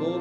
2,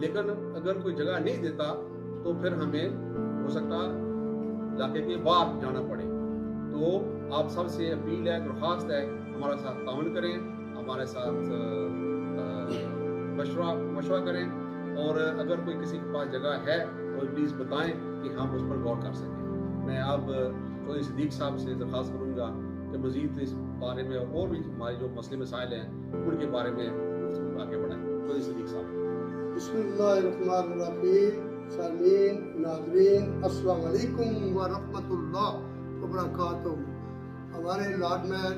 لیکن اگر کوئی جگہ نہیں دیتا تو پھر ہمیں ہو سکتا علاقے کے باہر جانا پڑے. تو آپ سب سے اپیل ہے، درخواست ہے، ہمارے ساتھ تعاون کریں، ہمارے ساتھ مشورہ کریں، اور اگر کوئی کسی کے پاس جگہ ہے تو پلیز بتائیں کہ ہم اس پر غور کر سکیں. میں اب چودھری صدیق صاحب سے درخواست کروں گا کہ مزید اس بارے میں اور بھی ہمارے جو مسئلے مسائل ہیں ان کے بارے میں آگے بڑھائیں. چودھری صدیق صاحب. بسم اللہ الرحمن الرحیم. سامعین، ناظرین، السلام علیکم ورحمۃ اللہ وبرکاتہ. ہمارے لارڈ میر،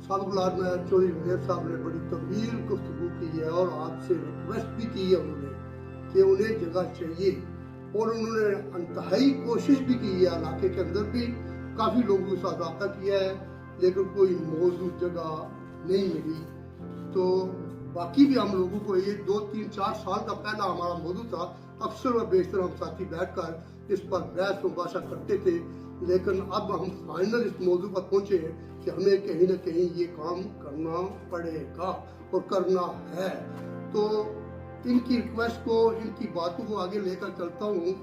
سابق لارڈ میر چودھری رنگزیب صاحب نے بڑی طویل گفتگو کی ہے اور آپ سے ریکویسٹ بھی کی ہے انہوں نے کہ انہیں جگہ چاہیے، اور انہوں نے انتہائی کوشش بھی کی ہے. علاقے کے اندر بھی کافی لوگوں کے ساتھ رابطہ کیا ہے لیکن کوئی موزوں جگہ نہیں ملی. تو باقی بھی ہم لوگوں کو یہ 2 3 4 سال کا پہلا ہمارا موضوع تھا. اکثر و بیشتر ہم ساتھی بیٹھ کر اس پر بحث مباحثہ کرتے تھے، لیکن اب ہم فائنل اس موضوع پر پہنچے ہیں کہ ہمیں کہیں نہ کہیں یہ کام کرنا پڑے گا اور کرنا ہے. تو ان کی ریکویسٹ کو، ان کی باتوں کو آگے لے کر چلتا ہوں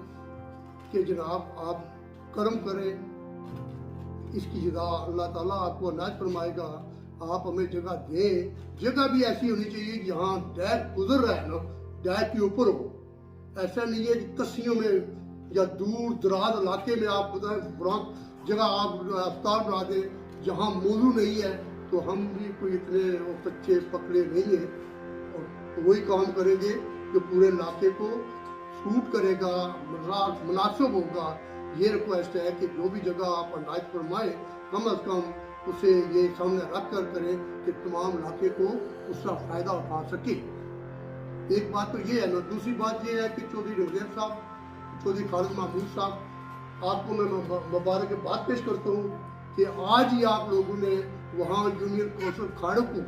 کہ جناب آپ کرم کریں، اس کی جزا اللہ تعالیٰ آپ کو عنایت فرمائے گا. آپ ہمیں جگہ دیں. جگہ بھی ایسی ہونی چاہیے جہاں ڈائریکٹ گزر رہا ہے نا، ڈائریکٹ کے اوپر ہو. ایسا نہیں ہے کہ کسیوں میں یا دور دراز علاقے میں آپ جگہ آپ ہسپتال بنا دیں جہاں موضوع نہیں ہے. تو ہم بھی کوئی اتنے کچے پکڑے نہیں ہیں، اور وہی کام کریں گے جو پورے علاقے کو سوٹ کرے گا، مناسب ہوگا. یہ ریکویسٹ ہے کہ جو بھی جگہ آپ عنایت فرمائیں کم از کم اسے یہ سامنے رکھ کر کریں کہ تمام علاقے کو اس کا فائدہ اٹھا سکے. ایک بات تو یہ ہے نا. دوسری بات یہ ہے کہ چودھری رنگزیب صاحب، چودھری خالد محمود صاحب، آپ کو میں مبارکباد پیش کرتا ہوں کہ آج ہی آپ لوگوں نے وہاں یونین کونسل کھاڑوں کو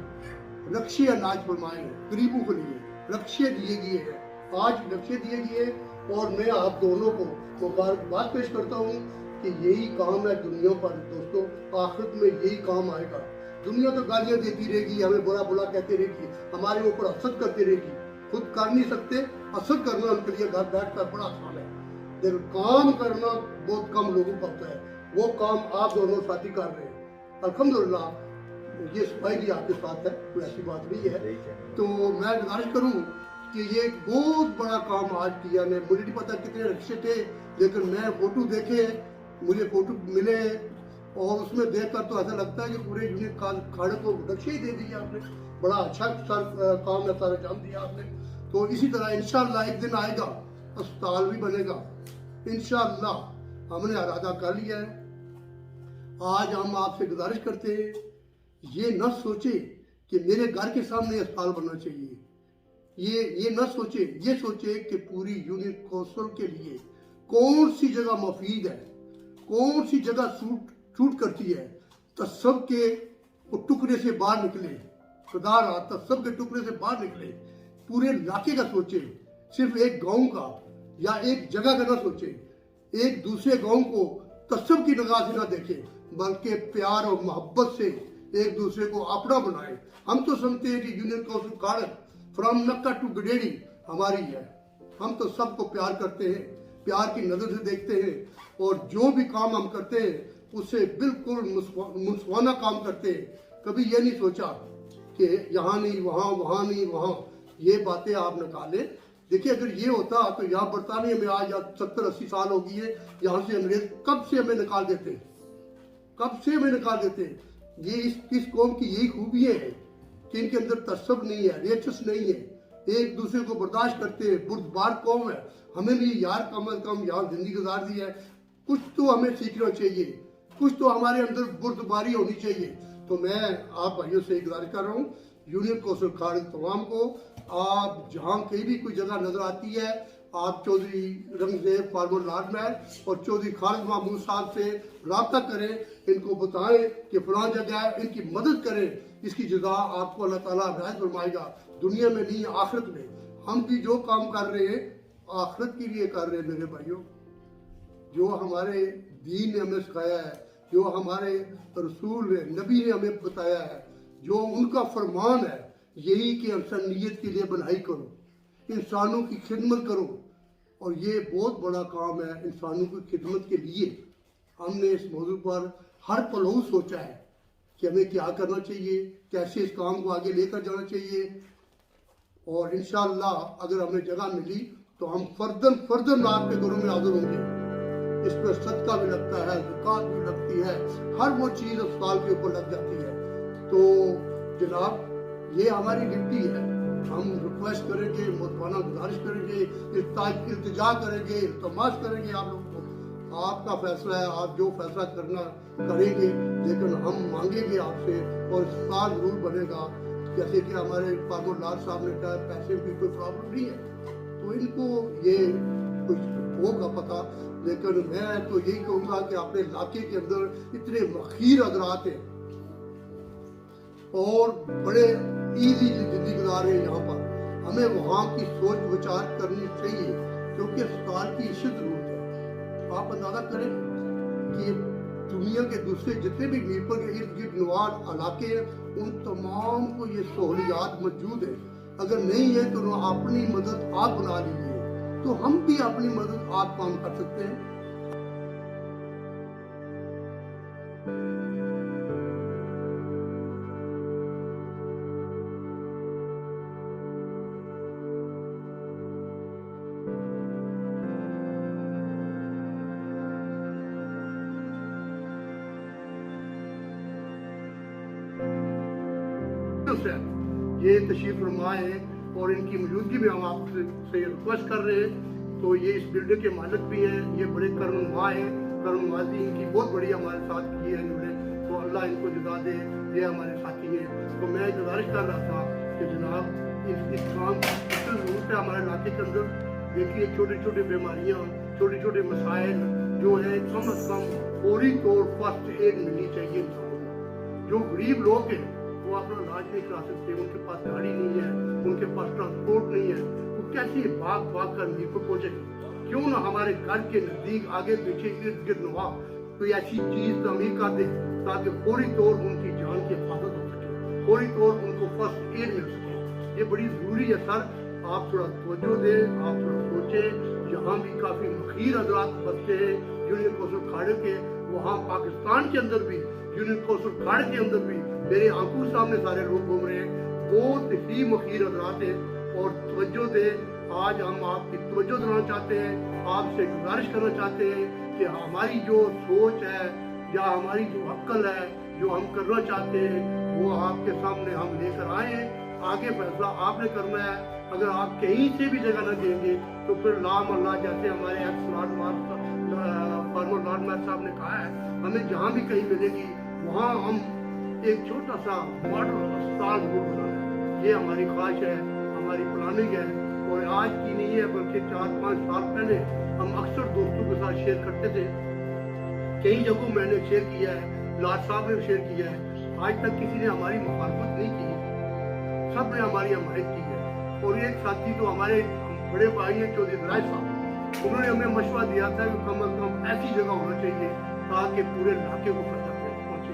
رکشے عنایت فرمائے ہیں. غریبوں کے لیے رکشے دیے گئے ہیں، آج رکشے دیے گئے، اور میں آپ دونوں کو مبارکباد پیش کرتا ہوں کہ یہی کام ہے دنیا پر. دوستو، آخرت میں یہی کام آئے گا. دنیا تو گالیاں دیتی رہے گی، ہمیں برا بلا کہتے رہے گی، ہمارے اوپر حسد کرتے رہے گی. خود کر نہیں سکتے، حسد کرنا ان کے لیے گھر بیٹھ کر بڑا آسان ہے، لیکن کام کرنا بہت کم لوگوں کا ہوتا ہے. وہ کام آپ دونوں ساتھی کر رہے ہیں. الحمدللہ یہ صفائی بھی آپ کے ساتھ ہے، کوئی ایسی بات نہیں ہے. تو میں گزارش کروں کہ یہ ایک بہت بڑا کام آج کیا نے. مجھے نہیں پتا کتنے رکشے تھے، لیکن میں فوٹو دیکھے، مجھے فوٹو ملے، اور اس میں دیکھ کر تو ایسا لگتا ہے کہ پورے یونین کھاڑے کو رکشے ہی دے دیے آپ نے. بڑا اچھا کام ہے، سارا جام دیا آپ نے. تو اسی طرح انشاءاللہ ایک دن آئے گا، اسپتال بھی بنے گا انشاءاللہ. ہم نے ارادہ کر لیا ہے. آج ہم آپ سے گزارش کرتے ہیں، یہ نہ سوچے کہ میرے گھر کے سامنے اسپتال بننا چاہیے. یہ نہ سوچے، یہ سوچے کہ پوری یونین کونسل کے لیے کون سی جگہ مفید ہے، کون سی جگہ سوٹ کرتی ہے. تصب کے ٹکڑے سے باہر نکلے، خدا رہا تصب کے ٹکڑے سے باہر نکلے. پورے علاقے کا سوچے، صرف ایک گاؤں کا یا ایک جگہ کا نہ سوچے. ایک دوسرے گاؤں کو تصب کی نگاہ سے نہ دیکھے، بلکہ پیار اور محبت سے ایک دوسرے کو اپنا بنائے. ہم تو سمجھتے ہیں کہ یونین کونسل کھاڑ فرام نکا ٹو گڈیڑی ہماری ہے. ہم تو سب کو پیار کرتے ہیں، پیار کی نظر سے دیکھتے ہیں، اور جو بھی کام ہم کرتے ہیں اسے بالکل منصفانہ کام کرتے ہیں. کبھی یہ نہیں سوچا کہ یہاں نہیں وہاں، وہاں نہیں وہاں. یہ باتیں آپ نکالیں. دیکھیے اگر یہ ہوتا تو یہاں برطانیہ میں آج 70-80 سال ہو گئی ہے، یہاں سے انگریز کب سے ہمیں نکال دیتے، کب سے ہمیں نکال دیتے. یہ اس قوم کی یہی خوبیاں ہیں کہ ان کے اندر تعصب نہیں ہے، ریچس نہیں ہے، ایک دوسرے کو برداشت کرتے ہیں. بردبار قوم ہے. ہمیں بھی یار کم از کم یہاں زندگی گزار دی ہے، کچھ تو ہمیں سیکھنا چاہیے، کچھ تو ہمارے اندر بردباری ہونی چاہیے. تو میں آپ بھائیوں سے گزارش کر رہا ہوں، یونین کونسل کھاڑ تمام کو، آپ جہاں کہیں بھی کوئی جگہ نظر آتی ہے، آپ چودھری رنگزیب فارمر لارڈ میر اور چودھری خالد محمود صاحب سے رابطہ کریں. ان کو بتائیں کہ فلاں جگہ ہے، ان کی مدد کریں. اس کی جزا آپ کو اللہ تعالیٰ عنایت فرمائے گا، دنیا میں نہیں آخرت میں. ہم بھی جو کام کر رہے ہیں آخرت کے لیے کر رہے ہیں میرے بھائیوں. جو ہمارے دین نے ہمیں سکھایا ہے، جو ہمارے رسول نبی نے ہمیں بتایا ہے، جو ان کا فرمان ہے، یہی کہ انسانیت کے لیے بھلائی کرو. کہ انسانوں کی خدمت کرو، اور یہ بہت بڑا کام ہے انسانوں کی خدمت کے لیے۔ ہم نے اس موضوع پر ہر پلو سوچا ہے کہ ہمیں کیا کرنا چاہیے، کیسے اس کام کو آگے لے کر جانا چاہیے، اور انشاءاللہ اگر ہمیں جگہ ملی تو ہم فردن آپ کے گھروں میں حاضر ہوں گے۔ اس پر صدقہ بھی لگتا ہے، زکوٰۃ بھی لگتی ہے، ہر وہ چیز اسپتال کے اوپر لگ جاتی ہے۔ تو جناب یہ ہماری ڈیوٹی ہے، ہم ریکویسٹ کریں گے، مؤدبانہ گزارش کریں گے، التجا کریں گے، التماس کریں گے آپ لوگوں کو۔ آپ کا فیصلہ ہے، آپ جو فیصلہ کرنا کریں گے، لیکن ہم مانگیں گے آپ سے، اور اسپتال ضرور بنے گا۔ جیسے کہ ہمارے فارمر لال صاحب نے کہا پیسے کی کوئی پرابلم نہیں ہے، تو ان کو یہ کچھ ہوگا پتہ، لیکن میں تو یہی کہوں گا کہ اپنے علاقے کے اندر اتنے مخیر حضرات ہیں اور بڑے ایزی زندگی گزار رہے ہیں یہاں پر، ہمیں وہاں کی سوچ وچار کرنی چاہیے، کیونکہ اسپتال کی اشد ضرورت ہے۔ آپ اندازہ کریں کہ دنیا کے دوسرے جتنے بھی میرپور کے ارد گرد نوار علاقے ہیں، ان تمام کو یہ سہولیات موجود ہیں۔ اگر نہیں ہے تو اپنی مدد آپ بنا لیجیے، تو ہم بھی اپنی مدد آپ کام کر سکتے ہیں۔ یہ تشریف فرما ہے اور ان کی موجودگی میں ہم آپ سے ریکویسٹ کر رہے ہیں۔ تو یہ اس بلڈنگ کے مالک بھی ہیں، یہ بڑے کرم نما ہیں، کرم نوازی ان کی بہت بڑی ہمارے ساتھ کی ہے انہوں نے، تو اللہ ان کو جزا دے، یہ ہمارے ساتھی ہیں۔ تو میں گزارش کر رہا تھا کہ جناب اس کام کی ضرورت ہے ہمارے علاقے کے اندر۔ دیکھیے چھوٹی چھوٹی بیماریاں، چھوٹے چھوٹے مسائل جو ہیں، کم از کم فوری طور فرسٹ ایڈ ملنی چاہیے انسانوں کو۔ جو غریب لوگ ہیں وہ اپنا علاج نہیں کرا سکتے، ان کے پاس گاڑی نہیں ہے، ان کے پاس ٹرانسپورٹ نہیں ہے، وہ کیسے بھاگ کر میرپور پہنچے گا؟ کیوں نہ ہمارے گھر کے نزدیک آگے پیچھے ارد گرد نوا کوئی ایسی چیز تعمیر کر دے تاکہ فوری طور ان کی جان کی حفاظت ہو سکے، فوری طور ان کو فرسٹ ایڈ مل سکے۔ یہ بڑی ضروری ہے سر، آپ تھوڑا توجہ دیں، آپ تھوڑا سوچیں۔ یہاں بھی کافی مخیر حضرات بستے ہیں یونین کوسل کھاڑے کے، وہاں پاکستان کے اندر بھی یونین کوسل کھاڑے کے اندر بھی میرے آنکھوں سامنے سارے لوگ گھوم رہے ہیں، بہت ہی مخیر حضرات ہیں، اور توجہ دیں۔ آج ہم آپ کی توجہ دلانا چاہتے ہیں، آپ سے گزارش کرنا چاہتے ہیں کہ ہماری جو سوچ ہے یا ہماری جو عقل ہے، جو ہم کرنا چاہتے ہیں، وہ آپ کے سامنے ہم لے کر آئے ہیں۔ آگے فیصلہ آپ نے کرنا ہے۔ اگر آپ کہیں سے بھی جگہ نہ دیں گے تو پھر لام اللہ، جیسے ہمارے فارمر لارڈ میر صاحب نے کہا ہے، ہمیں جہاں بھی کہیں ملے گی وہاں ہم ایک چھوٹا سا ماڈل اسپتال ضرور بنانا ہے۔ یہ ہماری خواہش ہے، ہماری پلاننگ ہے، اور آج کی نہیں ہے بلکہ 4-5 سال پہلے ہم اکثر دوستوں کے ساتھ شیئر کرتے تھے۔ کئی جگہوں میں نے شیئر کیا ہے، لاڈ صاحب نے شیئر کیا ہے، آج تک کسی نے ہماری مخالفت نہیں کی، سب نے ہماری حمایت کی ہے۔ اور ایک ساتھی تو ہمارے بڑے بھائی ہیں چودھری راج صاحب، انہوں نے ہمیں مشورہ دیا تھا کہ کم از کم ایسی جگہ ہونا چاہیے تاکہ پورے علاقے کو فائدہ پہنچے۔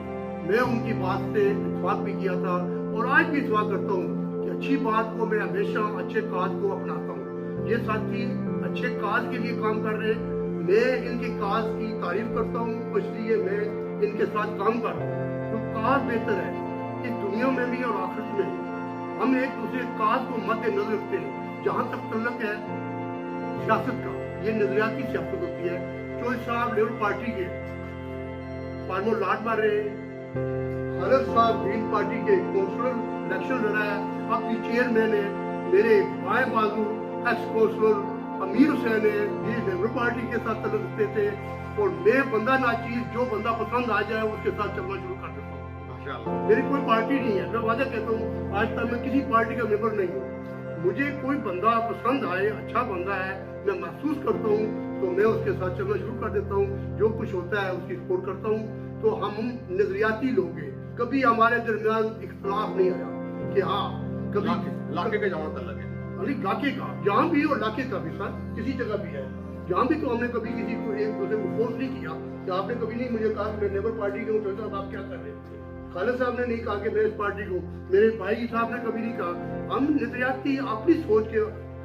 میں ان کی بات سے اتفاق بھی کیا تھا اور آج بھی اتفاق کرتا ہوں کہ اچھی بات کو میں ہمیشہ اچھے کاج کو اپناتا ہوں۔ یہ ساتھی اچھے کاج کے لیے کام کر رہے ہیں، میں ان کے کاج کی تعریف کرتا ہوں، اس لیے میں ان کے ساتھ کام کر رہا ہوں۔ جو کاج بہتر ہے اس دنیا میں بھی اور آخرت میں بھی، ہم ایک دوسرے کاج کو مد نظر رکھتے ہیں۔ جہاں تک تعلق ہے سیاست کا، یہ نظریاتی سیاست ہوتی ہے۔ چودھری صاحب لیبر پارٹی کے فارمر لاٹ مار رہے ہیں، خالد صاحب گرین پارٹی کے کونسلر الیکشن لڑا ہے، اب بھی چیئرمین ہے۔ میرے بائیں بازو ایکس کونسلر امیر حسین ہے، یہ لیبر پارٹی کے ساتھ تعلق رکھتے تھے، اور میں بندہ ناچیز جو بندہ پسند آ جائے اس کے ساتھ چلنا شروع کر دیتا ہوں۔ میری کوئی پارٹی نہیں ہے، میں واضح کہتا ہوں، آج تک میں کسی پارٹی کا ممبر نہیں ہوں۔ مجھے کوئی بندہ پسند آئے، اچھا بندہ ہے، میں محسوس کرتا ہوں تو میں اس کے ساتھ چلنا شروع کر دیتا ہوں، جو کچھ ہوتا ہے اس کی سپورٹ کرتا ہوں۔ تو ہم نظریاتی لوگ ہیں، کبھی ہمارے درمیان اختلاف نہیں آیا کہ ہاں کبھی علاقے کا جہاں تعلق ہے، علاقے کا جہاں بھی اور علاقے کا بھی سر کسی جگہ بھی ہے، جہاں بھی تو ہم نے کبھی کسی کو ایک دوسرے کو فورس نہیں کیا کہ آپ نے کبھی نہیں مجھے کہا کہ میں لیبر پارٹی کے ہوں، صاحب آپ کیا کر رہے ہیں، خالد صاحب نے نہیں کہا کہ میں اس پارٹی کو، میرے بھائی صاحب نے کبھی نہیں کہا۔ ہم نظریاتی اپنی سوچ کے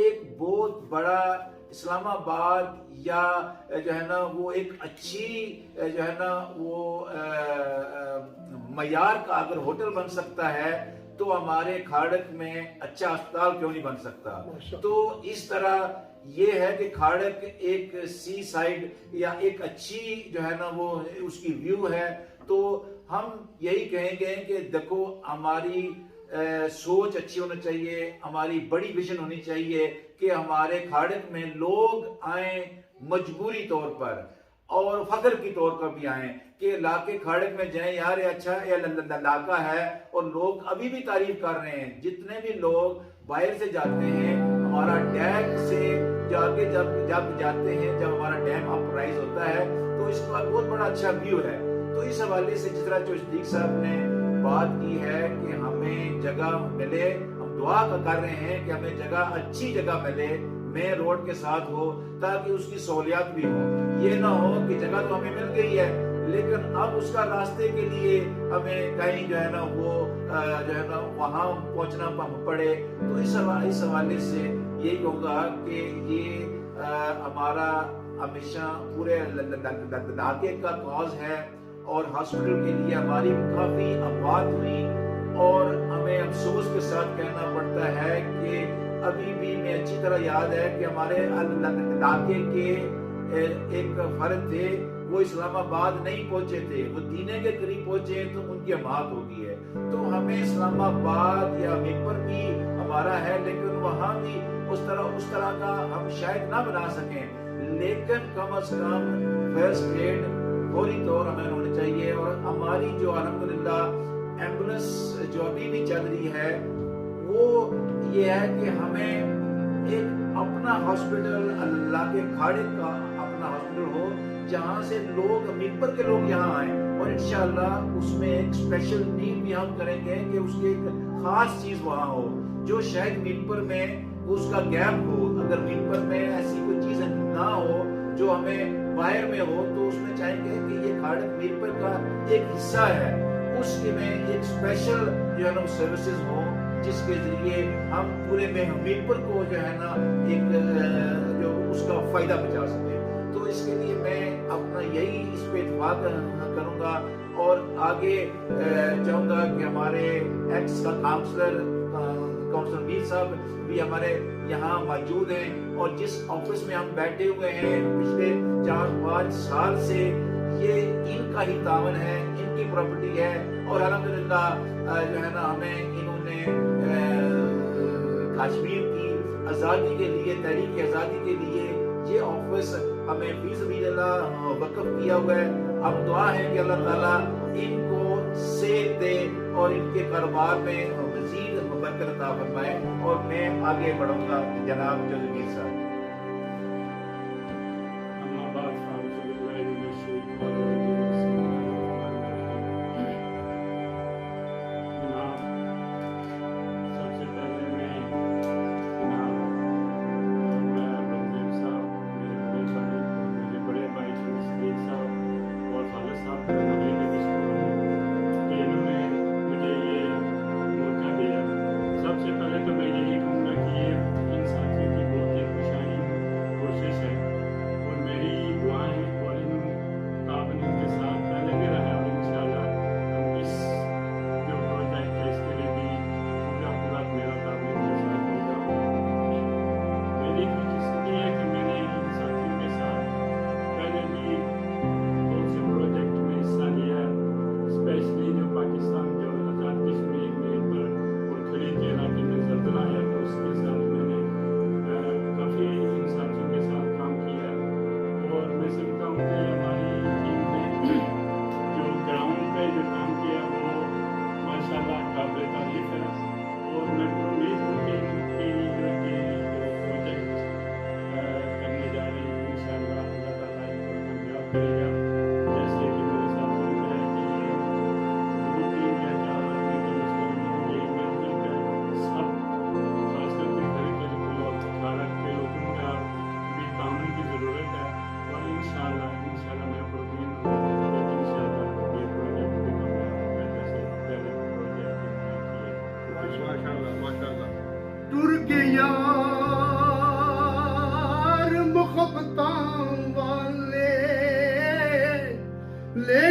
ایک بہت بڑا اسلام آباد یا جو ہے نا وہ ایک اچھی جو ہے نا وہ معیار کا اگر ہوٹل بن سکتا ہے تو ہمارے کھاڑک میں اچھا اسپتال کیوں نہیں بن سکتا. تو اس طرح یہ ہے کہ کھاڑک ایک سی سائڈ یا ایک اچھی جو ہے نا وہ اس کی ویو ہے. تو ہم یہی کہیں گے کہ دیکھو ہماری سوچ اچھی ہونی چاہیے, ہماری بڑی ویژن ہونی چاہیے کہ ہمارے کھاڑک میں لوگ آئیں مجبوری طور پر اور فخر کی طور پر بھی آئیں کہ علاقے کھاڑک میں جائیں, یار یہ اچھا علاقہ ہے اور لوگ ابھی بھی تعریف کر رہے ہیں. جتنے بھی لوگ باہر سے جاتے ہیں, ہمارا ڈیم سے جب جاتے ہیں, جب ہمارا ڈیم اپ رائز ہوتا ہے تو اس کا بہت بڑا اچھا ویو ہے. تو اس حوالے سے جس طرح جو صدیق صاحب نے بات کی ہے کہ ہمیں جگہ ملے, ہم دعا کر رہے ہیں کہ ہمیں جگہ اچھی جگہ ملے, مین روڈ کے ساتھ ہو تاکہ اس کی سہولیات بھی ہو. یہ نہ ہو کہ جگہ تو ہمیں مل گئی ہے لیکن اب اس کا راستے کے لیے ہمیں کہیں جو ہے نا وہ جو ہے نا وہاں پہنچنا پڑے. تو اس حوالے سے یہی کہوں گا کہ یہ ہمارا ہمیشہ پورے علاقے کا کاز ہے اور ہاسپٹل کے لیے ہماری کافی اموات ہوئی اور ہمیں افسوس کے ساتھ کہنا پڑتا ہے کہ ابھی بھی میں اچھی طرح یاد ہے کہ ہمارے علاقے کے ایک فرد تھے, وہ اسلام آباد نہیں پہنچے تھے, وہ دینے کے قریب پہنچے تو ان کی اموات ہو گئی ہے. تو ہمیں اسلام آباد یا میپر بھی ہمارا ہے لیکن وہاں بھی اس طرح کا ہم شاید نہ بنا سکیں, لیکن کم از کم فرسٹ ایڈ فوری طور ہمیں ہونا چاہیے. اور ہماری جو الحمدللہ ایمبولنس جو ابھی بھی چل رہی ہے وہ یہ ہے کہ ہمیں ایک اپنا ہاسپٹل اللہ کے کھاڑے کا اپنا ہاسپٹل ہو جہاں سے لوگ میپر کے لوگ یہاں آئیں, اور انشاءاللہ اس میں ایک اسپیشل نیڈ بھی ہم کریں گے کہ اس کی ایک خاص چیز وہاں ہو جو شاید میپر میں اس کا گیپ ہو. اگر میپر میں ایسی کوئی چیز نہ ہو جو ہمیں باہر میں ہو تو اس میں چاہیں گے کہ یہ کھاڑک میپر کا ایک حصہ ہے, اس کے میں ایک اسپیشل جو ہے نا سروسز ہو جس کے ذریعے ہم پورے میں میپر کو جو ہے نا ایک جو اس کا فائدہ پہنچا سکے. تو اس کے لیے میں اپنا یہی اس پہ اتفاق کروں گا اور آگے چاہوں گا کہ ہمارے ایکس کا کاؤنسلر میر صاحب بھی ہمارے یہاں موجود ہیں اور جس آفس میں ہم بیٹھے ہوئے ہیں پچھلے 4-5 سال سے یہ ان کا ہی تعاون ہے, ان کی پراپرٹی ہے اور الحمدللہ جو ہے نا ہمیں انہوں نے کشمیر کی آزادی کے لیے, تحریک آزادی کے لیے یہ آفس ہمیں فی سبیل اللہ وقف کیا ہوا ہے. اب دعا ہے کہ اللہ تعالیٰ ان کو صحت دے اور ان کے کاروبار میں مزید برکت عطا فرمائے. اور میں آگے بڑھوں گا جناب میر صاحب. ترکیا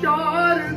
4